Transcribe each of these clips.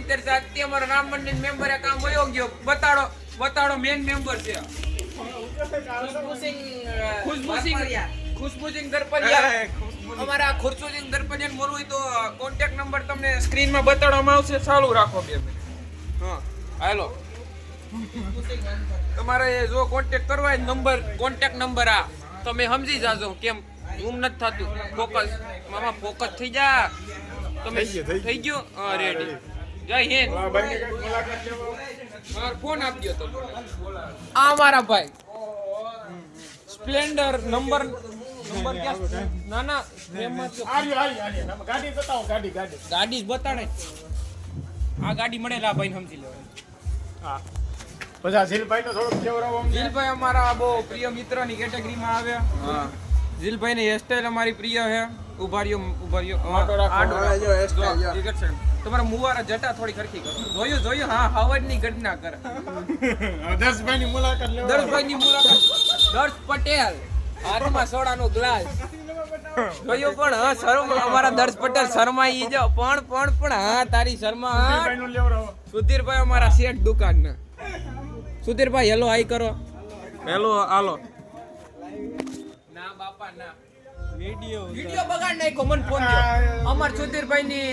70 તે અમારો રામ મંદિર મેમ્બર એ કામ વયો ગયો. બતાડો મેન મેમ્બર છે ખુશબુસિંગ ગરપલિયા. અમારા ખુરશુસિંગ ગરપલિયાને મળવું હોય તો કોન્ટેક્ટ નંબર તમને સ્ક્રીનમાં બતાડવામાં આવશે. ચાલુ રાખો 2 મિનિટ. હા હાલો, તમારે જો કોન્ટેક્ટ કરવા હોય નંબર કોન્ટેક્ટ નંબર આ તમે સમજી જાજો. કેમ ઝૂમ નથી થતું? ફોકસ મામા, ફોકસ થઈ જા. તમે થઈ ગયો? હા રેડી. જય હિન્દ. મારો ફોન આપજો તમે. આ મારા ભાઈ સ્પ્લેન્ડર નંબર ક્યાં? ના ગાડી જ બતાડે. આ ગાડી મળેલા ભાઈ સમજી લેવાય. પછી ઝીલભાઈ નો થોડો કેવરાવો. ઝીલભાઈ અમારા બહુ પ્રિય મિત્રની કેટેગરીમાં આવ્યા. હા, ઝીલભાઈ ની હેરસ્ટાઈલ અમારી પ્રિય છે. ઉભા રહ્યો. તમારા મુવારા જટા થોડી ખરખી કરો. જોયું હા, હવજ ની ઘટના કરે. દર્શભાઈ ની મુલાકાત લેવા. દર્શ પટેલ હાથમાં સોડાનો ગ્લાસ જોયું. પણ હા શર્મા, અમારા દર્શ પટેલ શર્માઈ જો. પણ હા તારી શર્મા. સુધીરભાઈ અમારા શેઠ દુકાન ના. સુધીરભાઈ હેલો હાઈ કરો. હેલો હાલો. ના બાપા ના, વિડિયો બગાડ નાખ્યો. મને ફોન દો. અમાર સુધીરભાઈ ની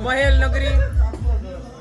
મહેલ નગરી